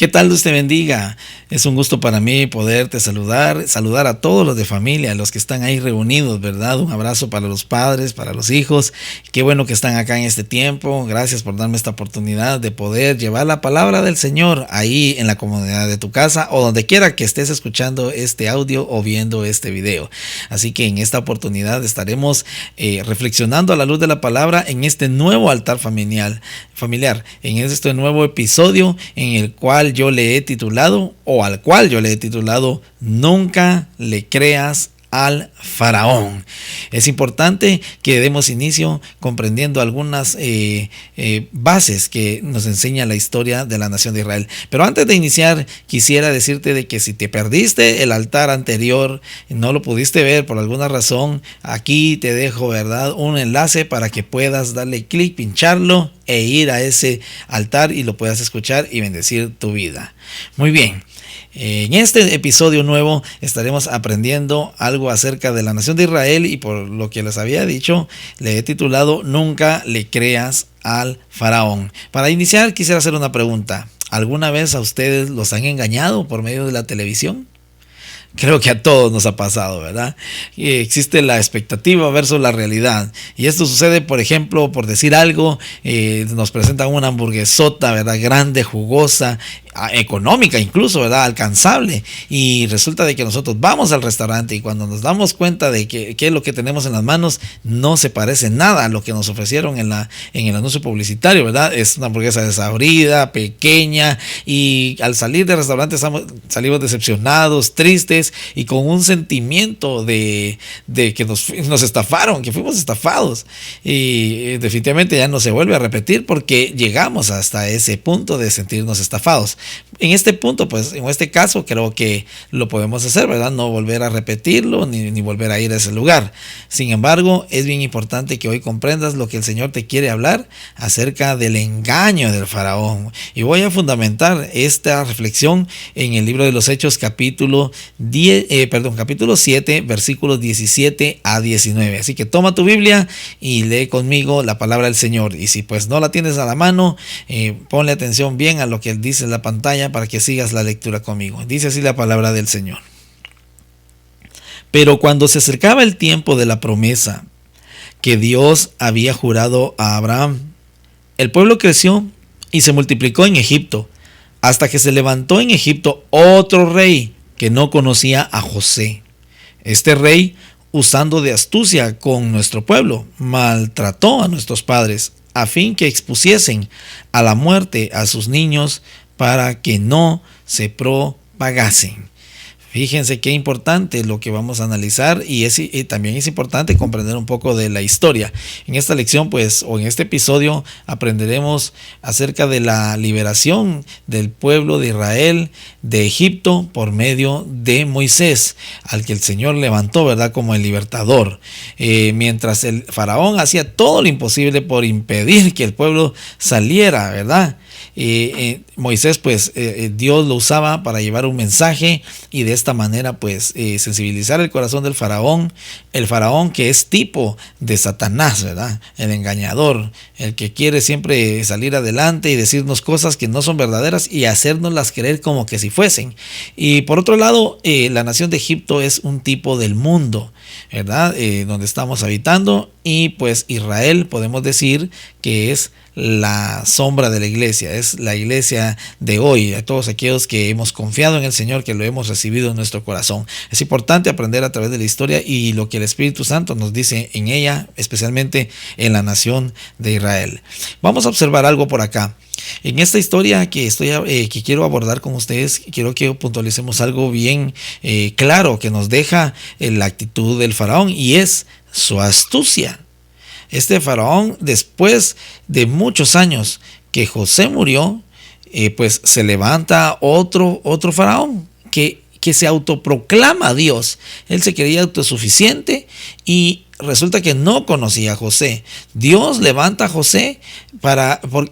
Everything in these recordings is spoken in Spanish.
¿Qué tal? Dios te bendiga. Es un gusto para mí poderte saludar a todos los de familia, los que están ahí reunidos, ¿verdad? Un abrazo para los padres, para los hijos. Qué bueno que están acá en este tiempo. Gracias por darme esta oportunidad de poder llevar la palabra del Señor ahí en la comodidad de tu casa o donde quiera que estés escuchando este audio o viendo este video. Así que en esta oportunidad estaremos reflexionando a la luz de la palabra en este nuevo altar familiar, en este nuevo episodio en el cual yo le he titulado, Nunca le creas al faraón. Es importante que demos inicio comprendiendo algunas bases que nos enseña la historia de la nación de Israel. Pero antes de iniciar, quisiera decirte de que si te perdiste el altar anterior, no lo pudiste ver por alguna razón, aquí te dejo, ¿verdad?, un enlace para que puedas darle clic, pincharlo e ir a ese altar y lo puedas escuchar y bendecir tu vida. Muy bien. En este episodio nuevo estaremos aprendiendo algo acerca de la nación de Israel y por lo que les había dicho, le he titulado Nunca le creas al faraón. Para iniciar quisiera hacer una pregunta. ¿Alguna vez a ustedes los han engañado por medio de la televisión? Creo que a todos nos ha pasado, ¿verdad? Existe la expectativa versus la realidad. Y esto sucede, por ejemplo, por decir algo, nos presentan una hamburguesota, ¿verdad?, grande, jugosa, económica incluso, ¿verdad?, alcanzable. Y resulta de que nosotros vamos al restaurante y cuando nos damos cuenta de que es lo que tenemos en las manos, no se parece nada a lo que nos ofrecieron en el anuncio publicitario, ¿verdad? Es una hamburguesa desabrida, pequeña, y al salir del restaurante salimos decepcionados, tristes y con un sentimiento de que nos estafaron, que fuimos estafados. Y definitivamente ya no se vuelve a repetir porque llegamos hasta ese punto de sentirnos estafados. En este punto, pues en este caso creo que lo podemos hacer, ¿verdad? No volver a repetirlo ni volver a ir a ese lugar. Sin embargo, es bien importante que hoy comprendas lo que el Señor te quiere hablar acerca del engaño del faraón. Y voy a fundamentar esta reflexión en el libro de los Hechos capítulo 7, versículos 17 a 19. Así que toma tu Biblia y lee conmigo la palabra del Señor. Y si pues no la tienes a la mano, ponle atención bien a lo que dice en la pantalla para que sigas la lectura conmigo. Dice así la palabra del Señor. Pero cuando se acercaba el tiempo de la promesa que Dios había jurado a Abraham, el pueblo creció y se multiplicó en Egipto, hasta que se levantó en Egipto otro rey que no conocía a José. Este rey, usando de astucia con nuestro pueblo, maltrató a nuestros padres a fin que expusiesen a la muerte a sus niños para que no se propagasen. Fíjense qué importante lo que vamos a analizar y también es importante comprender un poco de la historia. En esta lección, pues, o en este episodio, aprenderemos acerca de la liberación del pueblo de Israel de Egipto por medio de Moisés, al que el Señor levantó, ¿verdad?, como el libertador. Mientras el faraón hacía todo lo imposible por impedir que el pueblo saliera, ¿verdad? Moisés, pues, Dios lo usaba para llevar un mensaje y de esta manera, pues, sensibilizar el corazón del faraón, el faraón que es tipo de Satanás, ¿verdad?, el engañador, el que quiere siempre salir adelante y decirnos cosas que no son verdaderas y hacérnoslas creer como que si fuesen. Y por otro lado, la nación de Egipto es un tipo del mundo, ¿verdad?, donde estamos habitando, y pues Israel podemos decir que es la sombra de la iglesia, es la iglesia de hoy, a todos aquellos que hemos confiado en el Señor, que lo hemos recibido en nuestro corazón. Es importante aprender a través de la historia y lo que el Espíritu Santo nos dice en ella, especialmente en la nación de Israel. Vamos a observar algo por acá. En esta historia que quiero abordar con ustedes, quiero que puntualicemos algo bien claro que nos deja la actitud del faraón, y es su astucia. Este faraón, después de muchos años que José murió, pues se levanta otro faraón que se autoproclama Dios. Él se creía autosuficiente y resulta que no conocía a José. Dios levanta a José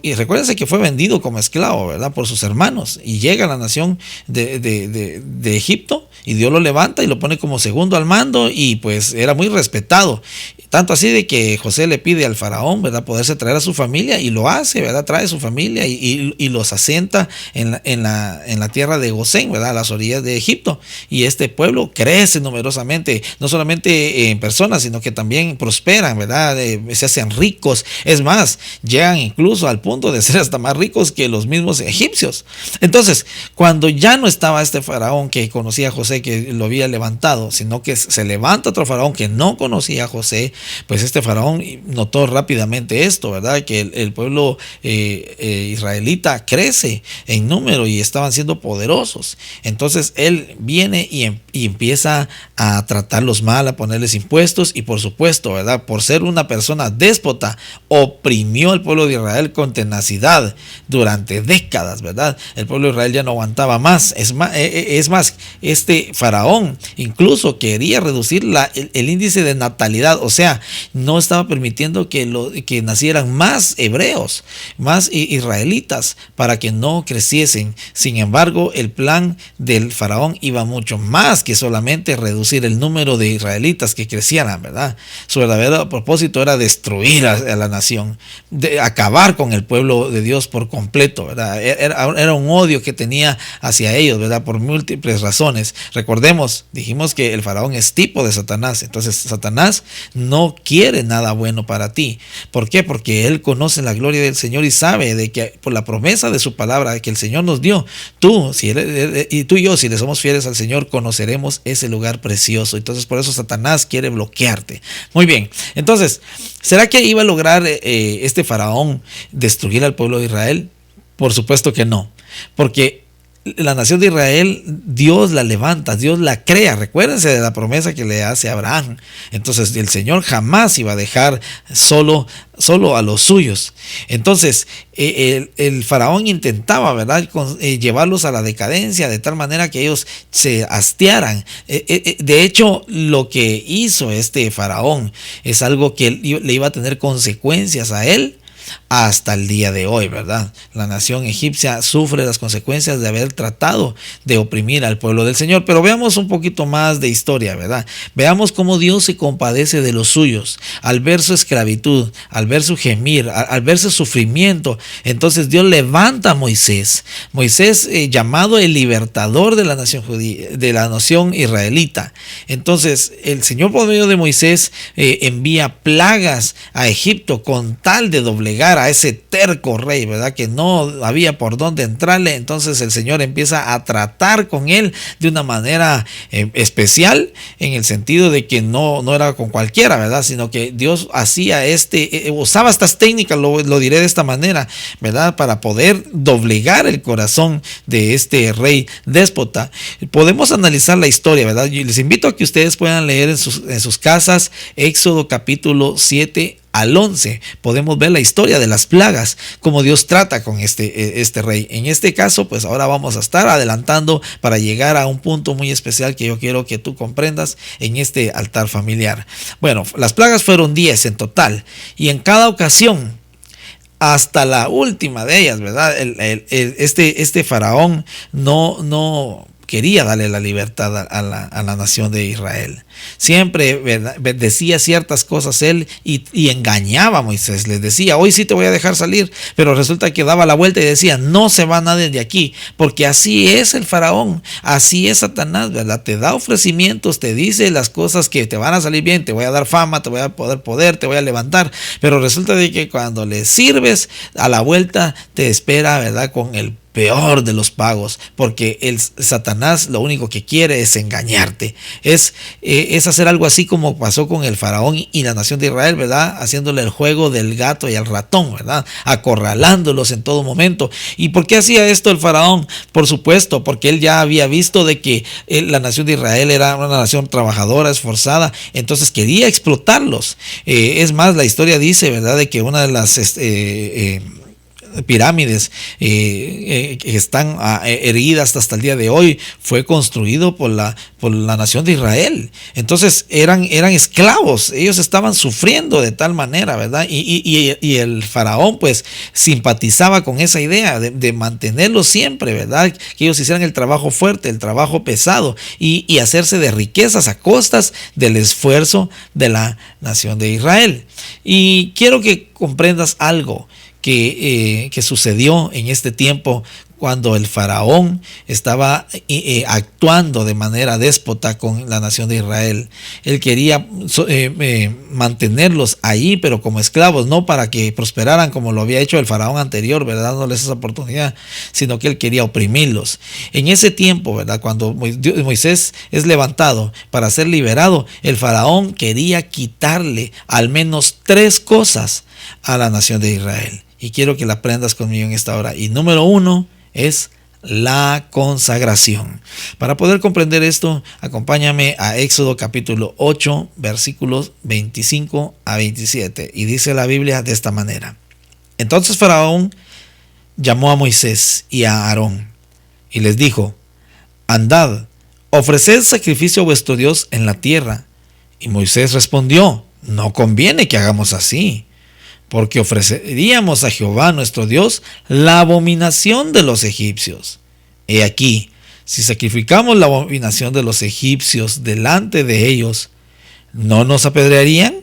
y recuérdense que fue vendido como esclavo, ¿verdad? Por sus hermanos, y llega a la nación de Egipto, y Dios lo levanta y lo pone como segundo al mando, y pues era muy respetado. Tanto así de que José le pide al faraón, ¿verdad?, poderse traer a su familia, y lo hace, ¿verdad? Trae su familia y los asienta en la tierra de Gosén, ¿verdad?, a las orillas de Egipto. Y este pueblo crece numerosamente, no solamente en personas, sino que también prosperan, ¿verdad? Se hacen ricos. Es más, llegan incluso al punto de ser hasta más ricos que los mismos egipcios. Entonces, cuando ya no estaba este faraón que conocía a José, que lo había levantado, sino que se levanta otro faraón que no conocía a José, pues este faraón notó rápidamente esto, ¿verdad? Que el pueblo israelita crece en número y estaban siendo poderosos. Entonces él viene y empieza a tratarlos mal, a ponerles impuestos, y por supuesto, ¿verdad?, por ser una persona déspota, oprimió al pueblo de Israel con tenacidad durante décadas, ¿verdad? El pueblo de Israel ya no aguantaba más. Es más, este faraón incluso quería reducir el índice de natalidad, o sea, no estaba permitiendo que nacieran más hebreos, más israelitas, para que no creciesen. Sin embargo, el plan del faraón iba mucho más que solamente reducir el número de israelitas que crecieran, ¿verdad? Su verdadero propósito era destruir a la nación, acabar con el pueblo de Dios por completo, ¿verdad? Era un odio que tenía hacia ellos, ¿verdad?, por múltiples razones. Recordemos, dijimos que el faraón es tipo de Satanás. Entonces Satanás no quiere nada bueno para ti. ¿Por qué? Porque él conoce la gloria del Señor y sabe de que por la promesa de su palabra que el Señor nos dio, tú y yo, si le somos fieles al Señor, conoceremos ese lugar precioso. Entonces por eso Satanás quiere bloquearte. Muy bien, entonces, ¿será que iba a lograr este faraón destruir al pueblo de Israel? Por supuesto que no, porque la nación de Israel, Dios la levanta, Dios la crea. Recuérdense de la promesa que le hace a Abraham. Entonces el Señor jamás iba a dejar solo a los suyos. Entonces el faraón intentaba, ¿verdad?, llevarlos a la decadencia de tal manera que ellos se hastiaran. De hecho, lo que hizo este faraón es algo que le iba a tener consecuencias a él hasta el día de hoy, ¿verdad? La nación egipcia sufre las consecuencias de haber tratado de oprimir al pueblo del Señor. Pero veamos un poquito más de historia, ¿verdad? Veamos cómo Dios se compadece de los suyos al ver su esclavitud, al ver su gemir, al ver su sufrimiento. Entonces Dios levanta a Moisés, llamado el libertador de la nación judía, de la nación israelita. Entonces el Señor, por medio de Moisés, envía plagas a Egipto con tal de doblegar a ese terco rey, ¿verdad?, que no había por dónde entrarle. Entonces el Señor empieza a tratar con él de una manera especial, en el sentido de que no era con cualquiera, ¿verdad?, sino que Dios hacía usaba estas técnicas, lo diré de esta manera, ¿verdad?, para poder doblegar el corazón de este rey déspota. Podemos analizar la historia, ¿verdad? Yo les invito a que ustedes puedan leer en sus casas Éxodo capítulo 7 al 11. Podemos ver la historia de las plagas, cómo Dios trata con este rey. En este caso, pues ahora vamos a estar adelantando para llegar a un punto muy especial que yo quiero que tú comprendas en este altar familiar. Bueno, las plagas fueron 10 en total, y en cada ocasión, hasta la última de ellas, ¿verdad?, este faraón no quería darle la libertad a la nación de Israel. Siempre, ¿verdad?, decía ciertas cosas él y engañaba a Moisés. Les decía, hoy sí te voy a dejar salir, pero resulta que daba la vuelta y decía, no se va nadie de aquí, porque así es el faraón, así es Satanás, ¿verdad? Te da ofrecimientos, te dice las cosas que te van a salir bien, te voy a dar fama, te voy a poder, te voy a levantar, pero resulta de que cuando le sirves, a la vuelta te espera, ¿verdad?, con el peor de los pagos, porque el Satanás lo único que quiere es engañarte, es hacer algo así como pasó con el faraón y la nación de Israel, ¿verdad?, haciéndole el juego del gato y el ratón, ¿verdad?, acorralándolos en todo momento. ¿Y por qué hacía esto el faraón? Por supuesto, porque él ya había visto de que la nación de Israel era una nación trabajadora, esforzada, entonces quería explotarlos. Es más, la historia dice, ¿verdad?, de que una de las pirámides que están erguidas hasta el día de hoy fue construido por la nación de Israel. Entonces eran esclavos, ellos estaban sufriendo de tal manera, ¿verdad? Y el faraón pues simpatizaba con esa idea de mantenerlos siempre, ¿verdad? Que ellos hicieran el trabajo fuerte, el trabajo pesado y hacerse de riquezas a costas del esfuerzo de la nación de Israel. Y quiero que comprendas algo que sucedió en este tiempo cuando el faraón estaba actuando de manera déspota con la nación de Israel. Él quería mantenerlos ahí, pero como esclavos, no para que prosperaran como lo había hecho el faraón anterior, ¿verdad? Dándoles esa oportunidad, sino que él quería oprimirlos. En ese tiempo, ¿verdad? Cuando Moisés es levantado para ser liberado, el faraón quería quitarle al menos 3 cosas a la nación de Israel. Y quiero que la aprendas conmigo en esta hora. Y número 1 es la consagración. Para poder comprender esto, acompáñame a Éxodo capítulo 8, versículos 25 a 27. Y dice la Biblia de esta manera: Entonces Faraón llamó a Moisés y a Aarón y les dijo: Andad, ofreced sacrificio a vuestro Dios en la tierra. Y Moisés respondió: No conviene que hagamos así, porque ofreceríamos a Jehová nuestro Dios la abominación de los egipcios. He aquí, si sacrificamos la abominación de los egipcios delante de ellos, ¿no nos apedrearían?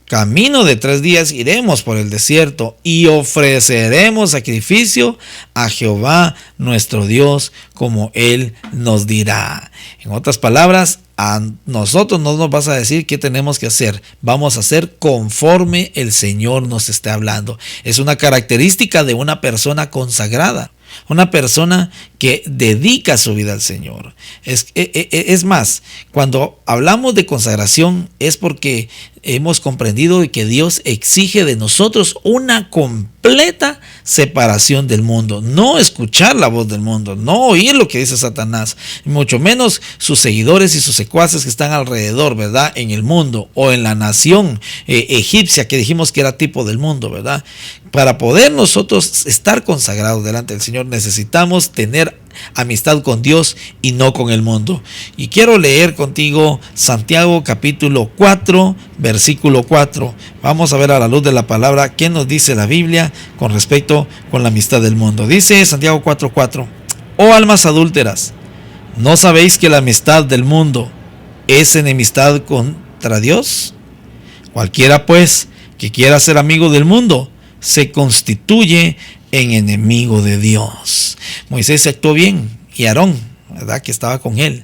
Camino de 3 días iremos por el desierto y ofreceremos sacrificio a Jehová nuestro Dios como Él nos dirá. En otras palabras, a nosotros no nos vas a decir qué tenemos que hacer. Vamos a hacer conforme el Señor nos esté hablando. Es una característica de una persona consagrada, una persona que dedica su vida al Señor. Es más, cuando hablamos de consagración es porque hemos comprendido que Dios exige de nosotros una completa separación del mundo. No escuchar la voz del mundo, no oír lo que dice Satanás, mucho menos sus seguidores y sus secuaces que están alrededor, ¿verdad? En el mundo o en la nación egipcia, que dijimos que era tipo del mundo, ¿verdad? Para poder nosotros estar consagrados delante del Señor, necesitamos tener amistad con Dios y no con el mundo. Y quiero leer contigo Santiago capítulo 4, versículo 4. Vamos a ver a la luz de la palabra qué nos dice la Biblia con respecto con la amistad del mundo. Dice Santiago 4:4: Oh almas adúlteras, ¿no sabéis que la amistad del mundo es enemistad contra Dios? Cualquiera pues que quiera ser amigo del mundo se constituye en enemigo de Dios. Moisés actuó bien, y Aarón, ¿verdad?, que estaba con él.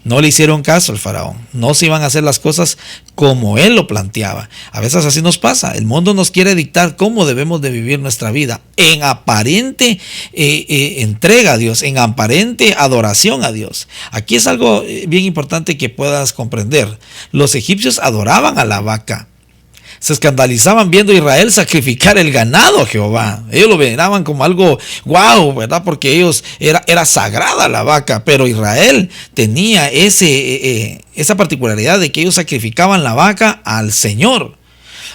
No le hicieron caso al faraón, no se iban a hacer las cosas como él lo planteaba. A veces así nos pasa, el mundo nos quiere dictar cómo debemos de vivir nuestra vida, en aparente entrega a Dios, en aparente adoración a Dios. Aquí es algo bien importante que puedas comprender. Los egipcios adoraban a la vaca. Se escandalizaban viendo a Israel sacrificar el ganado a Jehová. Ellos lo veneraban como algo wow, ¿verdad? Porque ellos era sagrada la vaca, pero Israel tenía esa particularidad de que ellos sacrificaban la vaca al Señor.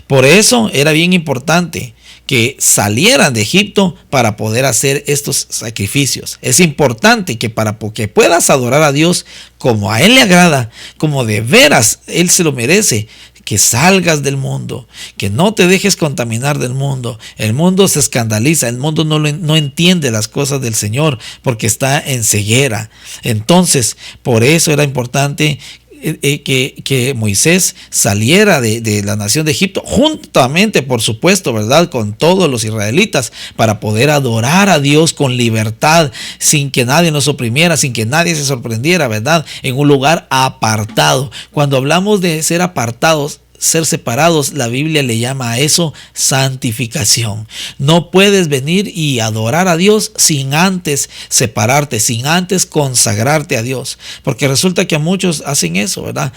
Por eso era bien importante que salieran de Egipto para poder hacer estos sacrificios. Es importante que para que puedas adorar a Dios como a Él le agrada, como de veras Él se lo merece, que salgas del mundo, que no te dejes contaminar del mundo. El mundo se escandaliza, el mundo no entiende las cosas del Señor porque está en ceguera. Entonces, por eso era importante que Moisés saliera de la nación de Egipto, juntamente, por supuesto, ¿verdad?, con todos los israelitas, para poder adorar a Dios con libertad, sin que nadie nos oprimiera, sin que nadie se sorprendiera, ¿verdad?, en un lugar apartado. Cuando hablamos de ser apartados, ser separados, la Biblia le llama a eso santificación. No puedes venir y adorar a Dios sin antes separarte, sin antes consagrarte a Dios, porque resulta que a muchos hacen eso, ¿verdad?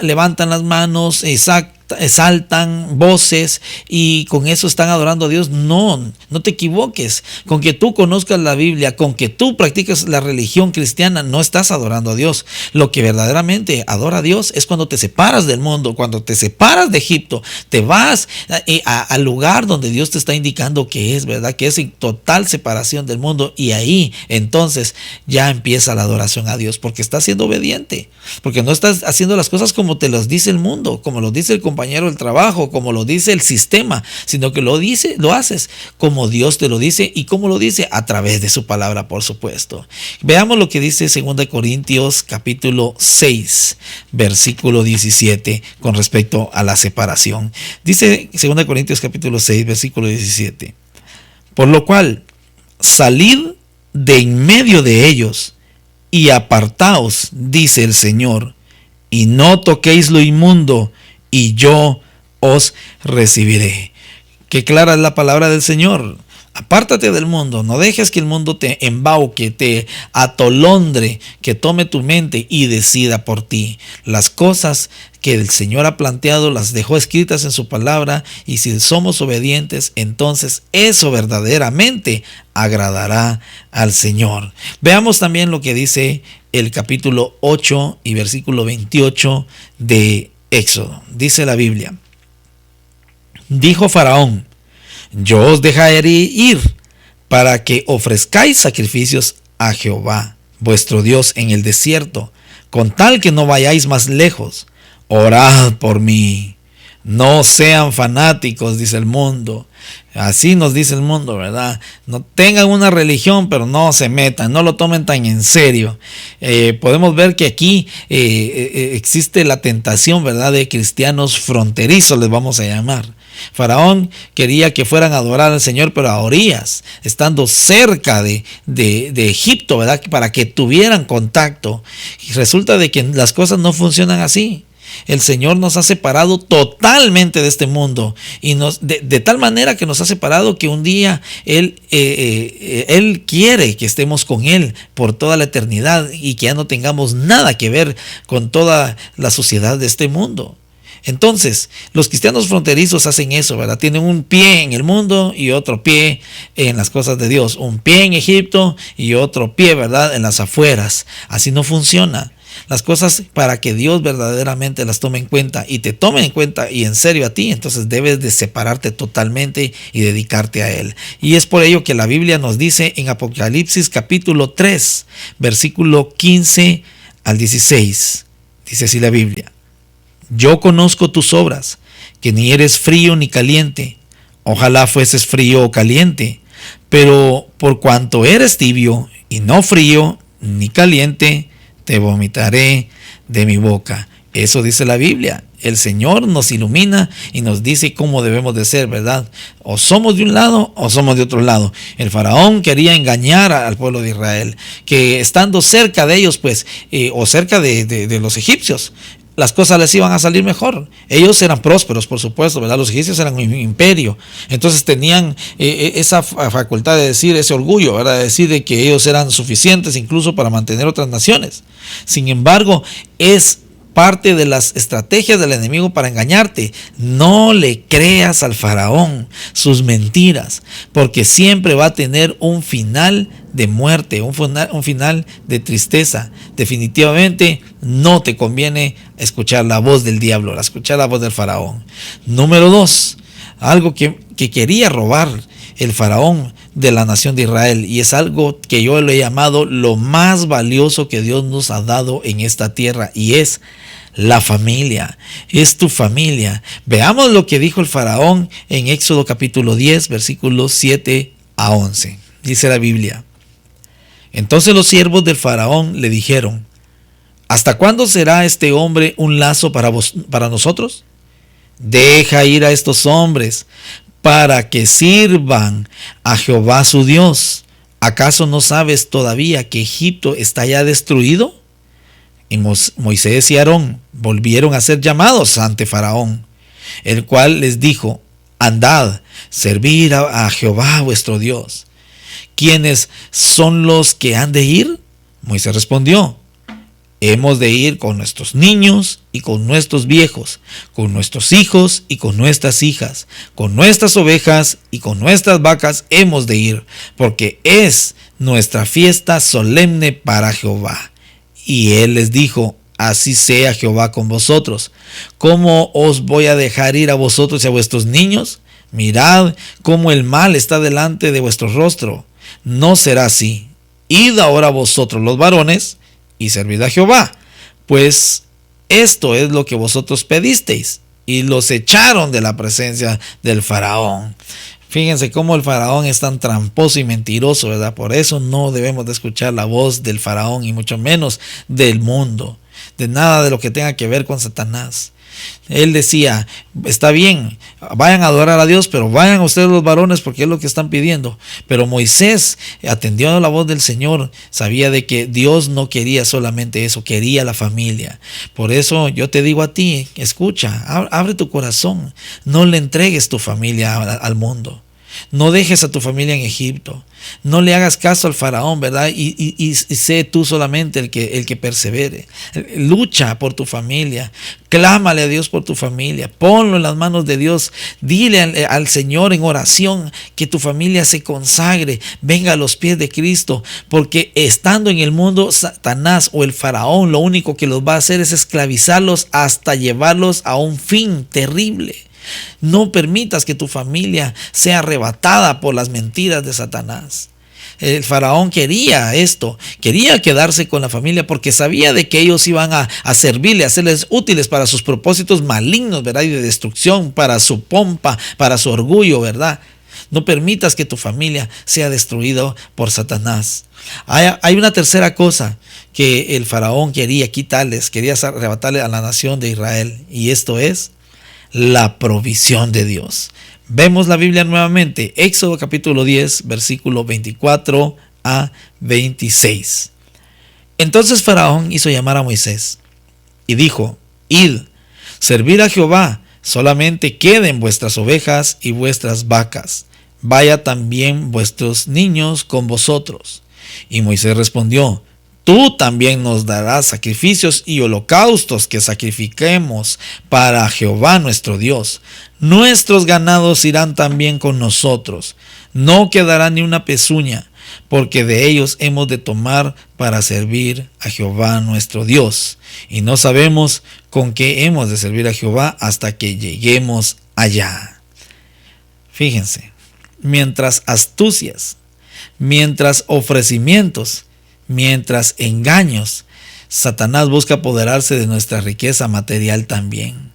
Levantan las manos, saltan voces y con eso están adorando a Dios. No, no te equivoques. Con que tú conozcas la Biblia, con que tú practiques la religión cristiana, no estás adorando a Dios. Lo que verdaderamente adora a Dios es cuando te separas del mundo, cuando te separas de Egipto, te vas al lugar donde Dios te está indicando que es, ¿verdad? Que es en total separación del mundo, y ahí entonces ya empieza la adoración a Dios, porque estás siendo obediente, porque no estás haciendo las cosas como te los dice el mundo, como lo dice el compañero del trabajo, como lo dice el sistema, sino que lo haces como Dios te lo dice, y como lo dice a través de su palabra, por supuesto. Veamos lo que dice 2 Corintios capítulo 6, versículo 17, con respecto a la separación. Dice 2 Corintios capítulo 6, versículo 17: por lo cual, salid de en medio de ellos y apartaos, dice el Señor, y no toquéis lo inmundo, y yo os recibiré. Qué clara es la palabra del Señor. Apártate del mundo, no dejes que el mundo te embauque, te atolondre, que tome tu mente y decida por ti. Las cosas que el Señor ha planteado las dejó escritas en su palabra, y si somos obedientes, entonces eso verdaderamente agradará al Señor. Veamos también lo que dice el capítulo 8 y versículo 28 de Éxodo. Dice la Biblia: dijo Faraón: yo os dejaré ir para que ofrezcáis sacrificios a Jehová, vuestro Dios, en el desierto, con tal que no vayáis más lejos. Orad por mí. No sean fanáticos, dice el mundo. Así nos dice el mundo, ¿verdad? No tengan una religión, pero no se metan, no lo tomen tan en serio. Podemos ver que aquí existe la tentación, ¿verdad?, de cristianos fronterizos, les vamos a llamar. Faraón quería que fueran a adorar al Señor, pero a orillas, estando cerca de Egipto, ¿verdad?, para que tuvieran contacto. Y resulta de que las cosas no funcionan así. El Señor nos ha separado totalmente de este mundo, y de tal manera que nos ha separado que un día Él quiere que estemos con Él por toda la eternidad, y que ya no tengamos nada que ver con toda la suciedad de este mundo. Entonces, los cristianos fronterizos hacen eso, ¿verdad? Tienen un pie en el mundo y otro pie en las cosas de Dios. Un pie en Egipto y otro pie, ¿verdad?, en las afueras. Así no funciona. Las cosas, para que Dios verdaderamente las tome en cuenta y te tome en cuenta y en serio a ti, entonces debes de separarte totalmente y dedicarte a Él. Y es por ello que la Biblia nos dice en Apocalipsis capítulo 3, versículo 15 al 16. Dice así la Biblia: yo conozco tus obras, que ni eres frío ni caliente. Ojalá fueses frío o caliente. Pero por cuanto eres tibio y no frío ni caliente, te vomitaré de mi boca. Eso dice la Biblia. El Señor nos ilumina y nos dice cómo debemos de ser, ¿verdad? O somos de un lado o somos de otro lado. El faraón quería engañar al pueblo de Israel, que estando cerca de ellos, pues, o cerca de los egipcios, las cosas les iban a salir mejor. Ellos eran prósperos, por supuesto, ¿verdad? Los egipcios eran un imperio. Entonces tenían esa facultad de decir, ese orgullo, ¿verdad?, de decir de que ellos eran suficientes incluso para mantener otras naciones. Sin embargo, es parte de las estrategias del enemigo para engañarte. No le creas al faraón sus mentiras, porque siempre va a tener un final de muerte, un final de tristeza. Definitivamente no te conviene escuchar la voz del diablo, escuchar la voz del faraón. Número 2, algo que quería robar el faraón de la nación de Israel, y es algo que yo le he llamado lo más valioso que Dios nos ha dado en esta tierra, y es la familia. Es tu familia. Veamos lo que dijo el faraón en Éxodo capítulo 10, versículos 7 a 11. Dice la Biblia: entonces los siervos del faraón le dijeron: ¿hasta cuándo será este hombre un lazo para nosotros? Deja ir a estos hombres para que sirvan a Jehová su Dios. ¿Acaso no sabes todavía que Egipto está ya destruido? Y Moisés y Aarón volvieron a ser llamados ante Faraón, el cual les dijo: andad, servir a Jehová vuestro Dios. ¿Quiénes son los que han de ir? Moisés respondió: Hemos de ir con nuestros niños y con nuestros viejos, con nuestros hijos y con nuestras hijas, con nuestras ovejas y con nuestras vacas hemos de ir, porque es nuestra fiesta solemne para Jehová. Y él les dijo: así sea Jehová con vosotros. ¿Cómo os voy a dejar ir a vosotros y a vuestros niños? Mirad cómo el mal está delante de vuestro rostro. No será así. Id ahora vosotros los varones y servid a Jehová, pues esto es lo que vosotros pedisteis. Y los echaron de la presencia del faraón. Fíjense cómo el faraón es tan tramposo y mentiroso, ¿verdad? Por eso no debemos de escuchar la voz del faraón y mucho menos del mundo, de nada de lo que tenga que ver con Satanás. Él decía: está bien, vayan a adorar a Dios, pero vayan ustedes los varones porque es lo que están pidiendo. Pero Moisés atendió a la voz del Señor, sabía de que Dios no quería solamente eso, quería la familia. Por eso yo te digo a ti, escucha, abre tu corazón, no le entregues tu familia al mundo. No dejes a tu familia en Egipto. No le hagas caso al faraón, ¿verdad? Y sé tú solamente el que persevere. Lucha por tu familia. Clámale a Dios por tu familia. Ponlo en las manos de Dios. Dile al Señor en oración que tu familia se consagre. Venga a los pies de Cristo. Porque estando en el mundo, Satanás o el faraón lo único que los va a hacer es esclavizarlos hasta llevarlos a un fin terrible. No permitas que tu familia sea arrebatada por las mentiras de Satanás. El faraón quería esto, quería quedarse con la familia porque sabía de que ellos iban a servirle, a serles útiles para sus propósitos malignos, ¿verdad? Y de destrucción, para su pompa, para su orgullo, ¿verdad? No permitas que tu familia sea destruida por Satanás. Hay una tercera cosa que el faraón quería quitarles, quería arrebatarle a la nación de Israel, y esto es la provisión de Dios. Vemos la Biblia nuevamente, Éxodo capítulo 10, versículo 24 a 26. Entonces Faraón hizo llamar a Moisés y dijo: id, servid a Jehová, solamente queden vuestras ovejas y vuestras vacas, vaya también vuestros niños con vosotros. Y Moisés respondió: tú también nos darás sacrificios y holocaustos que sacrifiquemos para Jehová nuestro Dios. Nuestros ganados irán también con nosotros. No quedará ni una pezuña, porque de ellos hemos de tomar para servir a Jehová nuestro Dios. Y no sabemos con qué hemos de servir a Jehová hasta que lleguemos allá. Fíjense, mientras astucias, mientras ofrecimientos, mientras engaños, Satanás busca apoderarse de nuestra riqueza material también.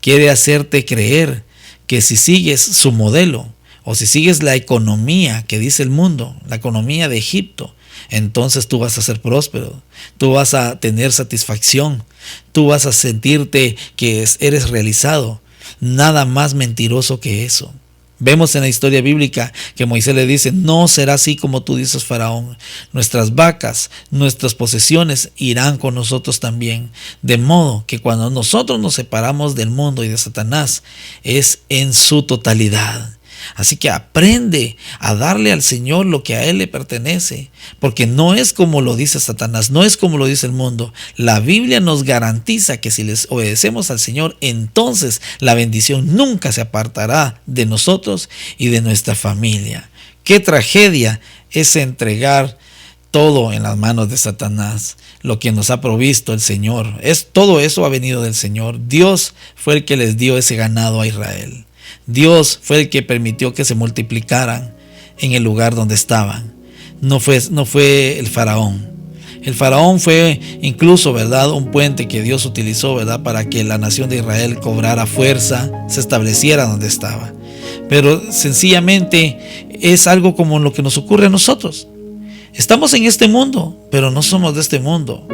Quiere hacerte creer que si sigues su modelo o si sigues la economía que dice el mundo, la economía de Egipto, entonces tú vas a ser próspero, tú vas a tener satisfacción, tú vas a sentirte que eres realizado. Nada más mentiroso que eso. Vemos en la historia bíblica que Moisés le dice: no será así como tú dices, Faraón. Nuestras vacas, nuestras posesiones irán con nosotros también. De modo que cuando nosotros nos separamos del mundo y de Satanás, es en su totalidad. Así que aprende a darle al Señor lo que a Él le pertenece, porque no es como lo dice Satanás, no es como lo dice el mundo. La Biblia nos garantiza que si les obedecemos al Señor, entonces la bendición nunca se apartará de nosotros y de nuestra familia. Qué tragedia es entregar todo en las manos de Satanás, lo que nos ha provisto el Señor. Todo eso ha venido del Señor. Dios fue el que les dio ese ganado a Israel. Dios fue el que permitió que se multiplicaran en el lugar donde estaban. No fue el faraón. El faraón fue incluso, ¿verdad?, un puente que Dios utilizó, ¿verdad?, para que la nación de Israel cobrara fuerza, se estableciera donde estaba. Pero sencillamente es algo como lo que nos ocurre a nosotros. Estamos en este mundo, pero no somos de este mundo.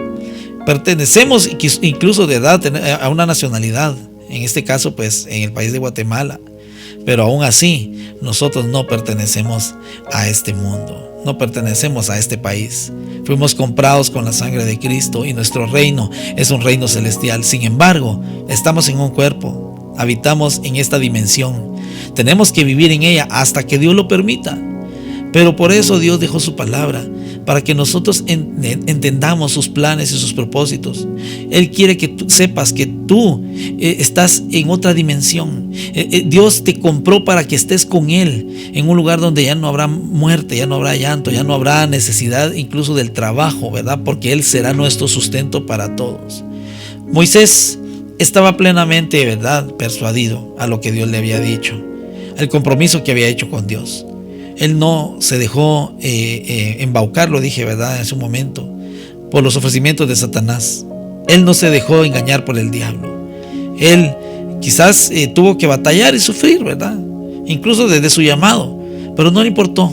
Pertenecemos incluso de edad a una nacionalidad. En este caso, pues, en el país de Guatemala. Pero aún así, nosotros no pertenecemos a este mundo, no pertenecemos a este país. Fuimos comprados con la sangre de Cristo y nuestro reino es un reino celestial. Sin embargo, estamos en un cuerpo, habitamos en esta dimensión. Tenemos que vivir en ella hasta que Dios lo permita. Pero por eso Dios dejó su palabra, para que nosotros entendamos sus planes y sus propósitos. Él quiere que tú sepas que tú estás en otra dimensión. Dios te compró para que estés con Él en un lugar donde ya no habrá muerte, ya no habrá llanto, ya no habrá necesidad incluso del trabajo, ¿verdad? Porque Él será nuestro sustento para todos. Moisés estaba plenamente, ¿verdad?, persuadido a lo que Dios le había dicho, al compromiso que había hecho con Dios. Él no se dejó embaucar, lo dije, ¿verdad?, en su momento, por los ofrecimientos de Satanás. Él no se dejó engañar por el diablo. Él quizás tuvo que batallar y sufrir, ¿verdad?, incluso desde su llamado, pero no le importó,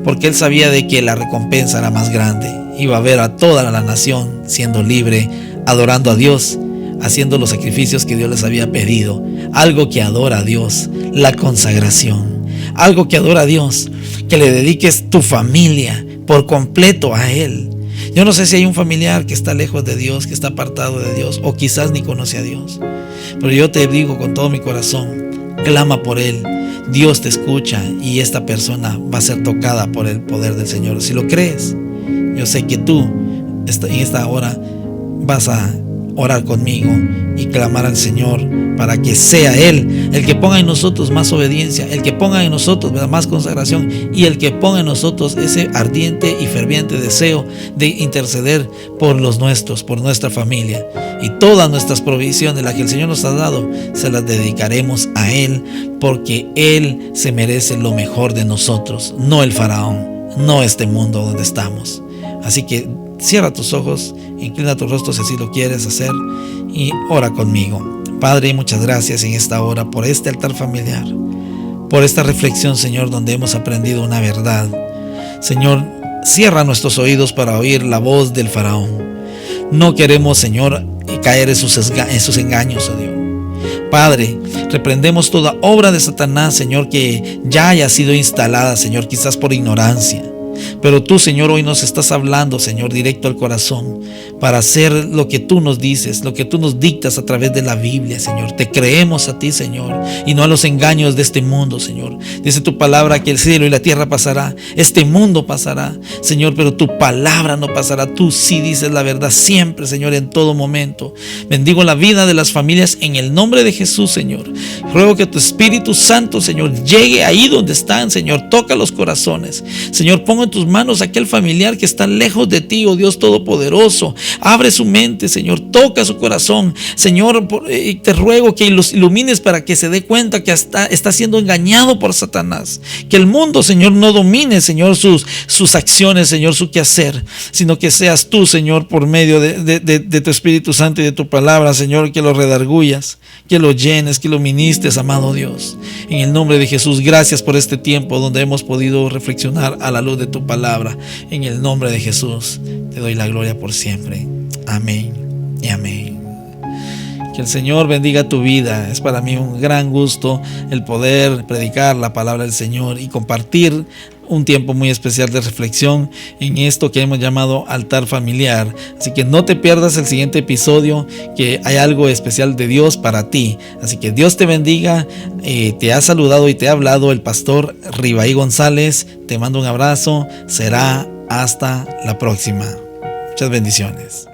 porque él sabía de que la recompensa era más grande. Iba a ver a toda la nación siendo libre, adorando a Dios, haciendo los sacrificios que Dios les había pedido. Algo que adora a Dios, la consagración. Algo que adora a Dios, que le dediques tu familia por completo a Él. Yo no sé si hay un familiar que está lejos de Dios, que está apartado de Dios, o quizás ni conoce a Dios, pero yo te digo con todo mi corazón, clama por Él. Dios te escucha y esta persona va a ser tocada por el poder del Señor. Si lo crees, yo sé que tú en esta hora vas a orar conmigo y clamar al Señor para que sea Él el que ponga en nosotros más obediencia, el que ponga en nosotros más consagración y el que ponga en nosotros ese ardiente y ferviente deseo de interceder por los nuestros, por nuestra familia. Y todas nuestras provisiones, las que el Señor nos ha dado, se las dedicaremos a Él, porque Él se merece lo mejor de nosotros, no el faraón, no este mundo donde estamos. Así que cierra tus ojos, inclina tu rostro si así lo quieres hacer y ora conmigo. Padre, muchas gracias en esta hora por este altar familiar, por esta reflexión, Señor, donde hemos aprendido una verdad. Señor, cierra nuestros oídos para oír la voz del faraón. No queremos, Señor, caer en sus engaños, oh Dios. Padre, reprendemos toda obra de Satanás, Señor, que ya haya sido instalada, Señor, quizás por ignorancia. Pero tú, Señor, hoy nos estás hablando, Señor, directo al corazón, para hacer lo que tú nos dices, lo que tú nos dictas a través de la Biblia, Señor. Te creemos a ti, Señor, y no a los engaños de este mundo, Señor. Dice tu palabra que el cielo y la tierra pasará, este mundo pasará, Señor, pero tu palabra no pasará. Tú sí dices la verdad siempre, Señor, en todo momento. Bendigo la vida de las familias en el nombre de Jesús, Señor. Ruego que tu Espíritu Santo, Señor, llegue ahí donde están, Señor. Toca los corazones, Señor. Pongo en tus manos aquel familiar que está lejos de ti, oh Dios Todopoderoso. Abre su mente, Señor, toca su corazón, Señor. Te ruego que los ilumines para que se dé cuenta que está siendo engañado por Satanás. Que el mundo, Señor, no domine, Señor, sus acciones, Señor, su quehacer, sino que seas tú, Señor, por medio de tu Espíritu Santo y de tu palabra, Señor, que lo redargullas, que lo llenes, que lo ministres, amado Dios. En el nombre de Jesús, gracias por este tiempo donde hemos podido reflexionar a la luz de tu palabra. En el nombre de Jesús te doy la gloria por siempre. Amén y amén. Que el Señor bendiga tu vida. Es para mí un gran gusto el poder predicar la palabra del Señor y compartir un tiempo muy especial de reflexión en esto que hemos llamado altar familiar. Así que no te pierdas el siguiente episodio, que hay algo especial de Dios para ti. Así que Dios te bendiga. Te ha saludado y te ha hablado el pastor Ribaí González. Te mando un abrazo. Será hasta la próxima. Muchas bendiciones.